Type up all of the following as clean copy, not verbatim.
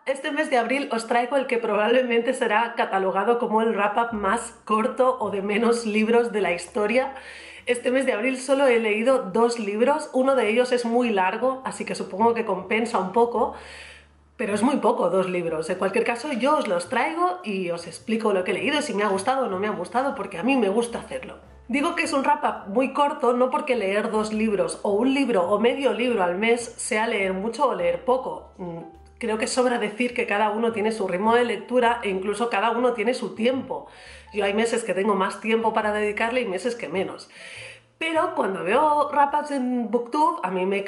Este mes de abril os traigo el que probablemente será catalogado como el wrap-up más corto o de menos libros de la historia. Este mes de abril solo he leído 2 libros, uno de ellos es muy largo, así que supongo que compensa un poco, pero es muy poco 2 libros. En cualquier caso, yo os los traigo y os explico lo que he leído, si me ha gustado o no me ha gustado, porque a mí me gusta hacerlo. Digo que es un wrap-up muy corto, no porque leer 2 libros o un libro o medio libro al mes sea leer mucho o leer poco. Creo que sobra decir que cada uno tiene su ritmo de lectura e incluso cada uno tiene su tiempo. Yo hay meses que tengo más tiempo para dedicarle y meses que menos. Pero cuando veo wrap-ups en Booktube, a mí me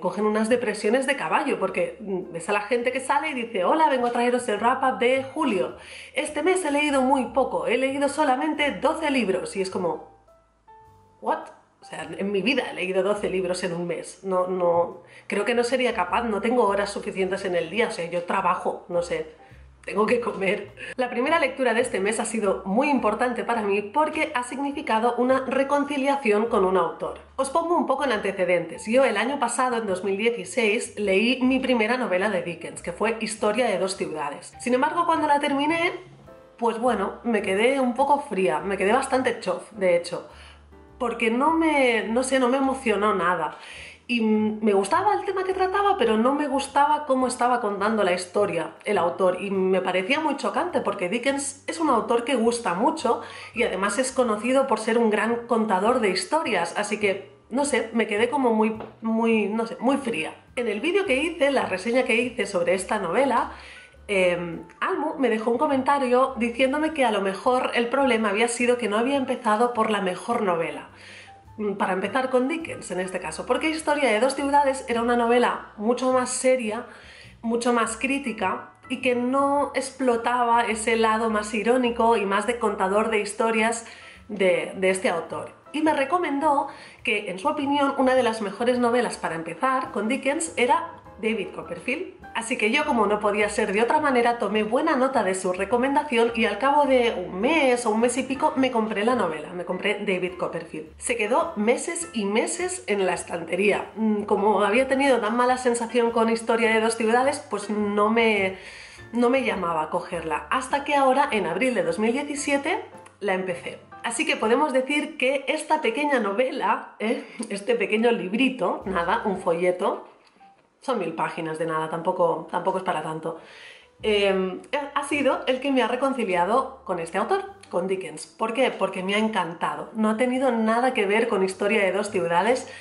cogen unas depresiones de caballo, porque ves a la gente que sale y dice: hola, vengo a traeros el wrap-up de julio. Este mes he leído muy poco, he leído solamente 12 libros. Y es como, ¿what? O sea, en mi vida he leído 12 libros en un mes. Creo que no sería capaz, no tengo horas suficientes en el día. O sea, yo trabajo, no sé, tengo que comer. La primera lectura de este mes ha sido muy importante para mí porque ha significado una reconciliación con un autor. Os pongo un poco en antecedentes. Yo el año pasado, en 2016, leí mi primera novela de Dickens, que fue Historia de dos ciudades. Sin embargo, cuando la terminé, pues bueno, me quedé un poco fría, me quedé bastante chof, de hecho, porque no me emocionó nada. Y me gustaba el tema que trataba, pero no me gustaba cómo estaba contando la historia el autor. Y me parecía muy chocante porque Dickens es un autor que gusta mucho y además es conocido por ser un gran contador de historias. Así que, no sé, me quedé como muy fría. En el vídeo que hice, la reseña que hice sobre esta novela, Almu me dejó un comentario diciéndome que a lo mejor el problema había sido que no había empezado por la mejor novela. Para empezar con Dickens en este caso, porque Historia de dos ciudades era una novela mucho más seria, mucho más crítica y que no explotaba ese lado más irónico y más de contador de historias de este autor. Y me recomendó que, en su opinión, una de las mejores novelas para empezar con Dickens era David Copperfield. Así que yo, como no podía ser de otra manera, tomé buena nota de su recomendación y al cabo de un mes o un mes y pico me compré la novela, me compré David Copperfield. Se quedó meses y meses en la estantería. Como había tenido tan mala sensación con Historia de dos ciudades, pues no me llamaba a cogerla. Hasta que ahora, en abril de 2017, la empecé. Así que podemos decir que esta pequeña novela, este pequeño librito, nada, un folleto, son 1000 páginas de nada, tampoco es para tanto, ha sido el que me ha reconciliado con este autor, con Dickens. ¿Por qué? Porque me ha encantado. No ha tenido nada que ver con Historia de dos ciudades.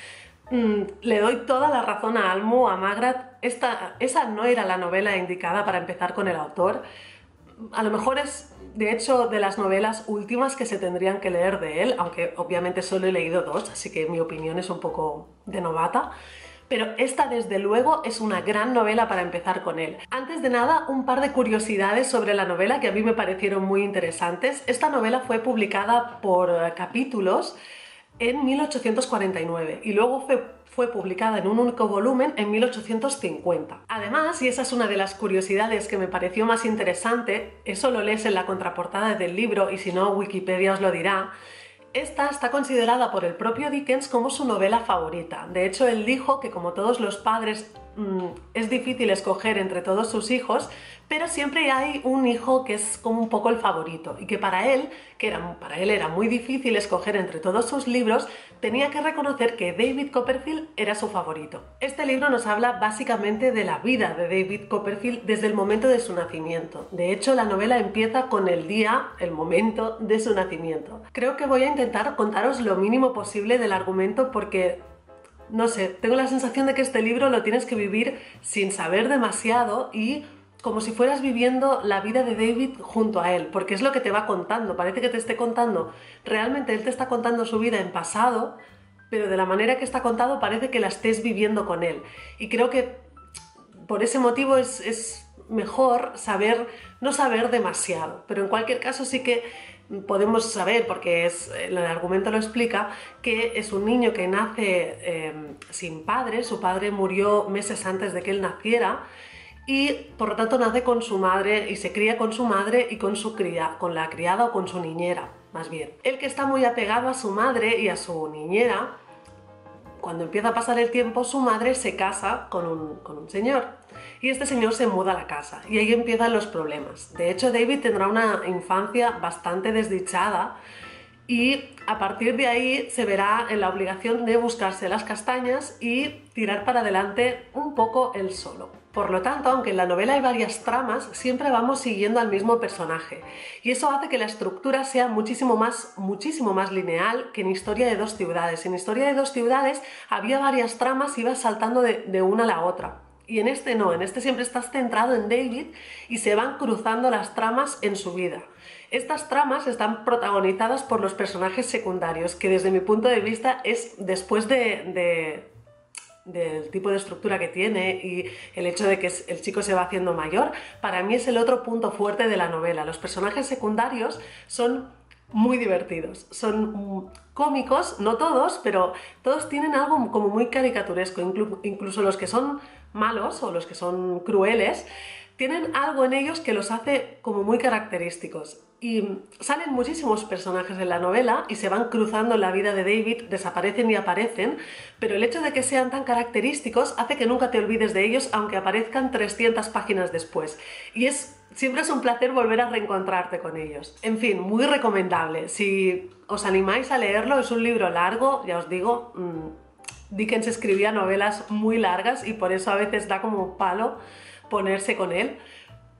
Le doy toda la razón a Almu, a Magrat. Esa no era la novela indicada para empezar con el autor. A lo mejor es, de hecho, de las novelas últimas que se tendrían que leer de él, aunque obviamente solo he leído 2, así que mi opinión es un poco de novata. Pero esta, desde luego, es una gran novela para empezar con él. Antes de nada, un par de curiosidades sobre la novela que a mí me parecieron muy interesantes. Esta novela fue publicada por capítulos en 1849 y luego fue publicada en un único volumen en 1850. Además, y esa es una de las curiosidades que me pareció más interesante, eso lo lees en la contraportada del libro y si no, Wikipedia os lo dirá. Esta está considerada por el propio Dickens como su novela favorita. De hecho, él dijo que, como todos los padres, es difícil escoger entre todos sus hijos, pero siempre hay un hijo que es como un poco el favorito y que para él era muy difícil escoger entre todos sus libros, tenía que reconocer que David Copperfield era su favorito. Este libro nos habla básicamente de la vida de David Copperfield desde el momento de su nacimiento. De hecho, la novela empieza con el momento de su nacimiento. Creo que voy a intentar contaros lo mínimo posible del argumento porque, no sé, tengo la sensación de que este libro lo tienes que vivir sin saber demasiado y como si fueras viviendo la vida de David junto a él, porque es lo que te va contando. Parece que te esté contando, realmente él te está contando su vida en pasado, pero de la manera que está contado parece que la estés viviendo con él. Y creo que por ese motivo es mejor no saber demasiado, pero en cualquier caso sí que podemos saber, porque el argumento lo explica, que es un niño que nace sin padre. Su padre murió meses antes de que él naciera y por lo tanto nace con su madre y se cría con su madre y con la criada o con su niñera, más bien. Él, que está muy apegado a su madre y a su niñera, cuando empieza a pasar el tiempo, su madre se casa con un señor y este señor se muda a la casa y ahí empiezan los problemas. De hecho, David tendrá una infancia bastante desdichada y a partir de ahí se verá en la obligación de buscarse las castañas y tirar para adelante un poco él solo. Por lo tanto, aunque en la novela hay varias tramas, siempre vamos siguiendo al mismo personaje. Y eso hace que la estructura sea muchísimo más lineal que en Historia de dos ciudades. En Historia de dos ciudades había varias tramas y ibas saltando de una a la otra. Y en este no, en este siempre estás centrado en David y se van cruzando las tramas en su vida. Estas tramas están protagonizadas por los personajes secundarios, que desde mi punto de vista es, después del tipo de estructura que tiene y el hecho de que el chico se va haciendo mayor, para mí es el otro punto fuerte de la novela. Los personajes secundarios son muy divertidos, son cómicos, no todos, pero todos tienen algo como muy caricaturesco, incluso los que son malos o los que son crueles, tienen algo en ellos que los hace como muy característicos. Y salen muchísimos personajes en la novela y se van cruzando en la vida de David, desaparecen y aparecen, pero el hecho de que sean tan característicos hace que nunca te olvides de ellos, aunque aparezcan 300 páginas después. Y siempre es un placer volver a reencontrarte con ellos. En fin, muy recomendable. Si os animáis a leerlo, es un libro largo, ya os digo, Dickens escribía novelas muy largas y por eso a veces da como un palo ponerse con él.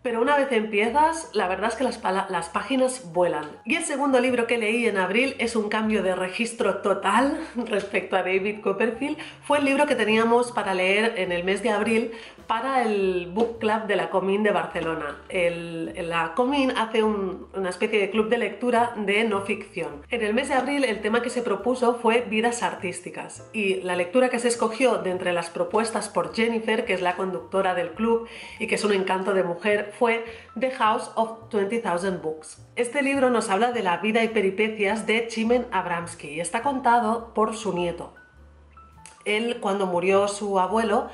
Pero una vez empiezas, la verdad es que las páginas vuelan. Y el segundo libro que leí en abril es un cambio de registro total respecto a David Copperfield. Fue el libro que teníamos para leer en el mes de abril para el Book Club de la Comín de Barcelona. La Comín hace una especie de club de lectura de no ficción. En el mes de abril el tema que se propuso fue vidas artísticas y la lectura que se escogió de entre las propuestas por Jennifer, que es la conductora del club y que es un encanto de mujer, fue The House of 20,000 Books. Este libro nos habla de la vida y peripecias de Chimen Abramsky y está contado por su nieto. Él, cuando murió su abuelo,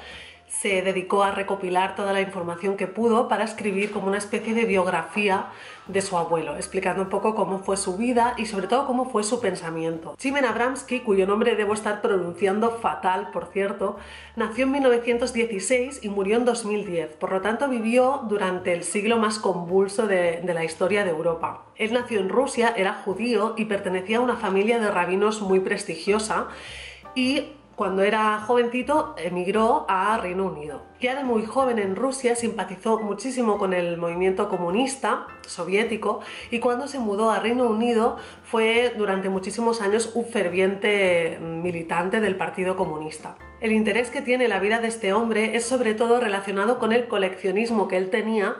se dedicó a recopilar toda la información que pudo para escribir como una especie de biografía de su abuelo, explicando un poco cómo fue su vida y sobre todo cómo fue su pensamiento. Chimen Abramsky, cuyo nombre debo estar pronunciando fatal, por cierto, nació en 1916 y murió en 2010, por lo tanto vivió durante el siglo más convulso de la historia de Europa. Él nació en Rusia, era judío y pertenecía a una familia de rabinos muy prestigiosa y cuando era jovencito emigró a Reino Unido. Ya de muy joven en Rusia simpatizó muchísimo con el movimiento comunista soviético y cuando se mudó a Reino Unido fue durante muchísimos años un ferviente militante del Partido Comunista. El interés que tiene la vida de este hombre es sobre todo relacionado con el coleccionismo que él tenía,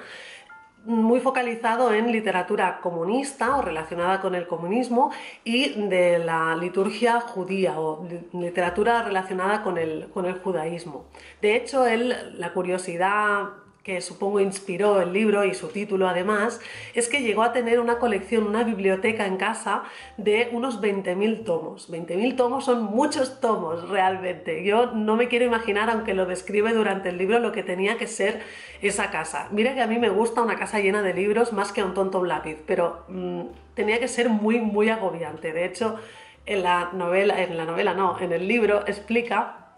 muy focalizado en literatura comunista o relacionada con el comunismo y de la liturgia judía o literatura relacionada con el judaísmo. De hecho, la curiosidad que supongo inspiró el libro y su título además, es que llegó a tener una colección, una biblioteca en casa de unos 20.000 tomos. 20.000 tomos son muchos tomos realmente. Yo no me quiero imaginar, aunque lo describe durante el libro, lo que tenía que ser esa casa. Mira que a mí me gusta una casa llena de libros más que a un tonto un lápiz, pero tenía que ser muy, muy agobiante. De hecho, en el libro explica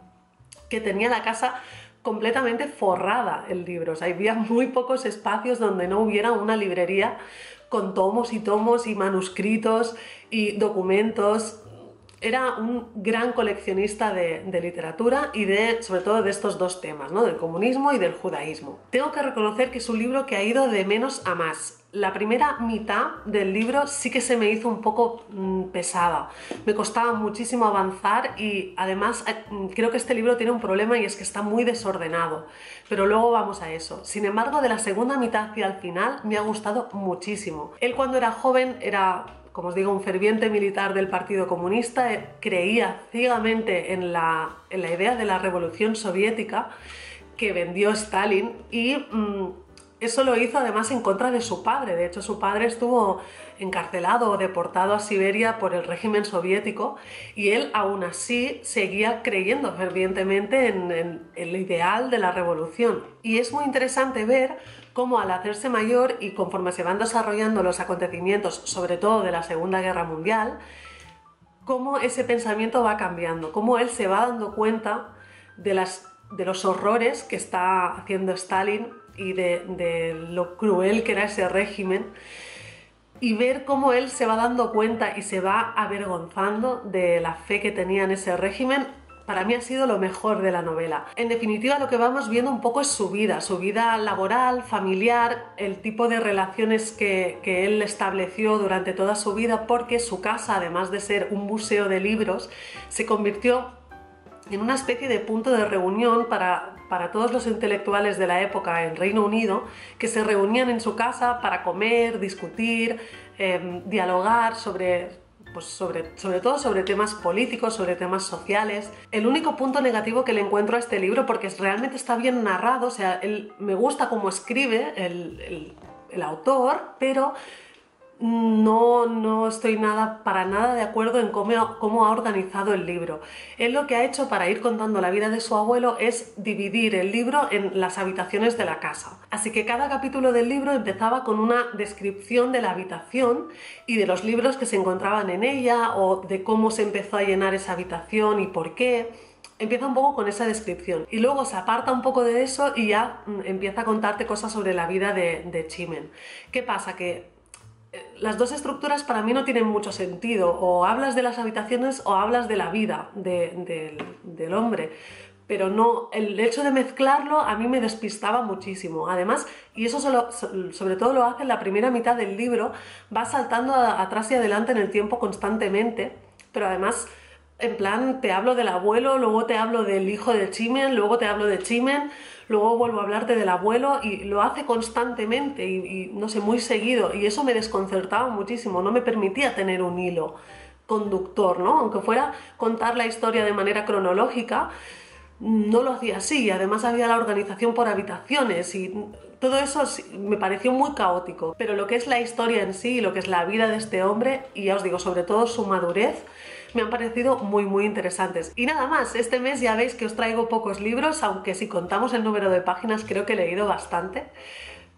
que tenía la casa completamente forrada en libros. Había muy pocos espacios donde no hubiera una librería con tomos y manuscritos y documentos. Era un gran coleccionista de literatura y sobre todo de estos dos temas, ¿no? Del comunismo y del judaísmo. Tengo que reconocer que es un libro que ha ido de menos a más. La primera mitad del libro sí que se me hizo un poco pesada. Me costaba muchísimo avanzar y además creo que este libro tiene un problema y es que está muy desordenado. Pero luego vamos a eso. Sin embargo, de la segunda mitad hacia el final me ha gustado muchísimo. Él cuando era joven era, como os digo, un ferviente militar del Partido Comunista, creía ciegamente en la idea de la revolución soviética que vendió Stalin y eso lo hizo además en contra de su padre. De hecho, su padre estuvo encarcelado o deportado a Siberia por el régimen soviético y él aún así seguía creyendo fervientemente en el ideal de la revolución. Y es muy interesante ver cómo al hacerse mayor y conforme se van desarrollando los acontecimientos, sobre todo de la Segunda Guerra Mundial, cómo ese pensamiento va cambiando, cómo él se va dando cuenta de los horrores que está haciendo Stalin y de lo cruel que era ese régimen, y ver cómo él se va dando cuenta y se va avergonzando de la fe que tenía en ese régimen. Para mí ha sido lo mejor de la novela. En definitiva, lo que vamos viendo un poco es su vida laboral, familiar, el tipo de relaciones que él estableció durante toda su vida, porque su casa, además de ser un museo de libros, se convirtió en una especie de punto de reunión para todos los intelectuales de la época en Reino Unido, que se reunían en su casa para comer, discutir, dialogar sobre todo sobre temas políticos, sobre temas sociales. El único punto negativo que le encuentro a este libro, porque realmente está bien narrado, o sea, me gusta cómo escribe el autor, pero no estoy para nada de acuerdo en cómo ha organizado el libro. Él lo que ha hecho para ir contando la vida de su abuelo es dividir el libro en las habitaciones de la casa. Así que cada capítulo del libro empezaba con una descripción de la habitación y de los libros que se encontraban en ella, o de cómo se empezó a llenar esa habitación y por qué. Empieza un poco con esa descripción y luego se aparta un poco de eso y ya empieza a contarte cosas sobre la vida de Chimen. ¿Qué pasa? Que las dos estructuras para mí no tienen mucho sentido. O hablas de las habitaciones o hablas de la vida del hombre. Pero no, el hecho de mezclarlo a mí me despistaba muchísimo. Además, y eso sobre todo lo hace en la primera mitad del libro, va saltando atrás y adelante en el tiempo constantemente, pero además, en plan, te hablo del abuelo, luego te hablo del hijo de Chimen, luego te hablo de Chimen, luego vuelvo a hablarte del abuelo, y lo hace constantemente y no sé, muy seguido, y eso me desconcertaba muchísimo, no me permitía tener un hilo conductor, ¿no? Aunque fuera contar la historia de manera cronológica, no lo hacía así. Además había la organización por habitaciones y todo eso me pareció muy caótico. Pero lo que es la historia en sí, lo que es la vida de este hombre, y ya os digo, sobre todo su madurez, me han parecido muy interesantes. Y nada más, este mes ya veis que os traigo pocos libros, aunque si contamos el número de páginas creo que he leído bastante.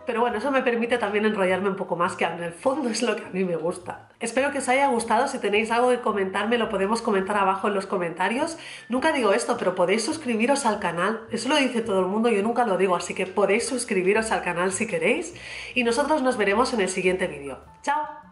Pero bueno, eso me permite también enrollarme un poco más, que en el fondo es lo que a mí me gusta. Espero que os haya gustado. Si tenéis algo que comentarme, lo podemos comentar abajo en los comentarios. Nunca digo esto, pero podéis suscribiros al canal. Eso lo dice todo el mundo, yo nunca lo digo, así que podéis suscribiros al canal si queréis. Y nosotros nos veremos en el siguiente vídeo. ¡Chao!